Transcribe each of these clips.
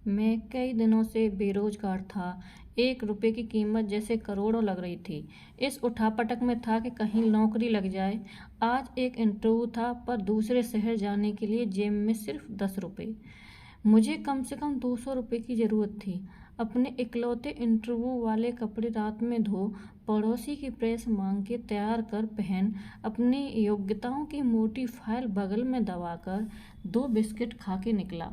मैं कई दिनों से बेरोजगार था। 1 रुपए की कीमत जैसे करोड़ों लग रही थी। इस उठापटक में था कि कहीं नौकरी लग जाए। आज एक इंटरव्यू था पर दूसरे शहर जाने के लिए जेब में सिर्फ 10 रुपए। मुझे कम से कम 200 रुपए की ज़रूरत थी। अपने इकलौते इंटरव्यू वाले कपड़े रात में धो, पड़ोसी की प्रेस मांग के तैयार कर पहन, अपनी योग्यताओं की मोटी फाइल बगल में दबाकर 2 बिस्किट खा के निकला।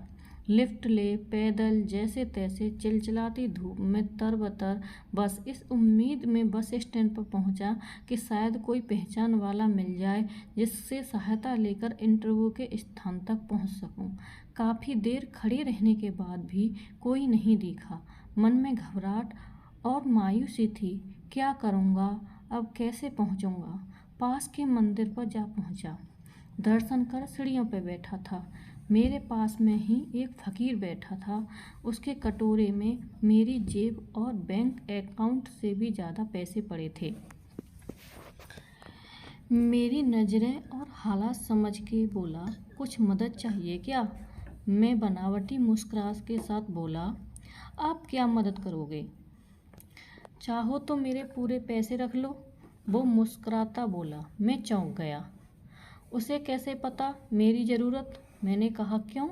लिफ्ट ले, पैदल, जैसे तैसे चिलचिलाती धूप में तरबतर, बस इस उम्मीद में बस स्टैंड पर पहुंचा कि शायद कोई पहचान वाला मिल जाए जिससे सहायता लेकर इंटरव्यू के स्थान तक पहुंच सकूं। काफ़ी देर खड़े रहने के बाद भी कोई नहीं दिखा। मन में घबराहट और मायूसी थी। क्या करूंगा अब, कैसे पहुंचूंगा? पास के मंदिर पर जा पहुंचा। दर्शन कर सीढ़ियों पर बैठा था। मेरे पास में ही एक फकीर बैठा था। उसके कटोरे में मेरी जेब और बैंक अकाउंट से भी ज़्यादा पैसे पड़े थे। मेरी नज़रें और हालात समझ के बोला, कुछ मदद चाहिए क्या? मैं बनावटी मुस्कुराहट के साथ बोला, आप क्या मदद करोगे? चाहो तो मेरे पूरे पैसे रख लो। वो मुस्कुराता बोला। मैं चौंक गया। उसे कैसे पता मेरी ज़रूरत? मैंने कहा, क्यों?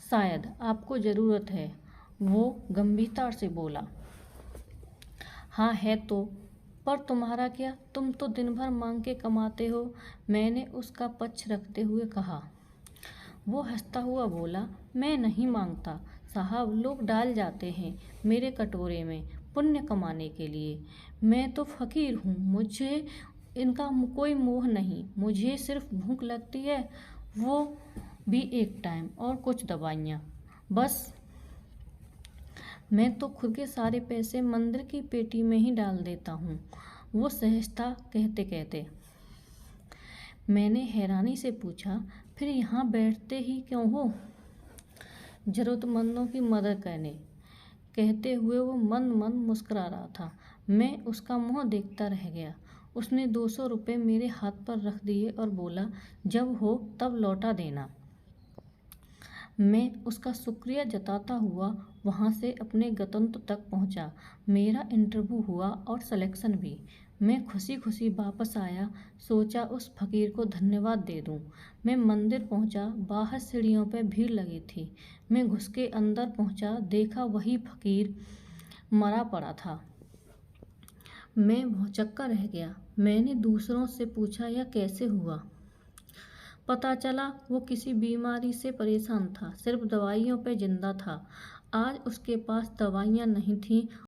शायद आपको ज़रूरत है, वो गंभीरता से बोला। हाँ है तो, पर तुम्हारा क्या? तुम तो दिन भर मांग के कमाते हो, मैंने उसका पक्ष रखते हुए कहा। वो हंसता हुआ बोला, मैं नहीं मांगता साहब, लोग डाल जाते हैं मेरे कटोरे में पुण्य कमाने के लिए। मैं तो फकीर हूँ, मुझे इनका कोई मोह नहीं। मुझे सिर्फ भूख लगती है, वो भी एक टाइम, और कुछ दवाइयाँ, बस। मैं तो खुद के सारे पैसे मंदिर की पेटी में ही डाल देता हूँ, वो सहजता कहते कहते। मैंने हैरानी से पूछा, फिर यहाँ बैठते ही क्यों हो? ज़रूरतमंदों की मदद करने, कहते हुए वो मन मन मुस्कुरा रहा था। मैं उसका मुँह देखता रह गया। उसने 200 रुपये मेरे हाथ पर रख दिए और बोला, जब हो तब लौटा देना। मैं उसका शुक्रिया जताता हुआ वहाँ से अपने गंतव्य तक पहुँचा। मेरा इंटरव्यू हुआ और सिलेक्शन भी। मैं खुशी खुशी वापस आया। सोचा उस फकीर को धन्यवाद दे दूँ। मैं मंदिर पहुँचा। बाहर सीढ़ियों पर भीड़ लगी थी। मैं घुस के अंदर पहुँचा, देखा वही फकीर मरा पड़ा था। मैं भौंचक्का रह गया। मैंने दूसरों से पूछा, यह कैसे हुआ? पता चला वो किसी बीमारी से परेशान था, सिर्फ दवाइयों पे जिंदा था। आज उसके पास दवाइयाँ नहीं थीं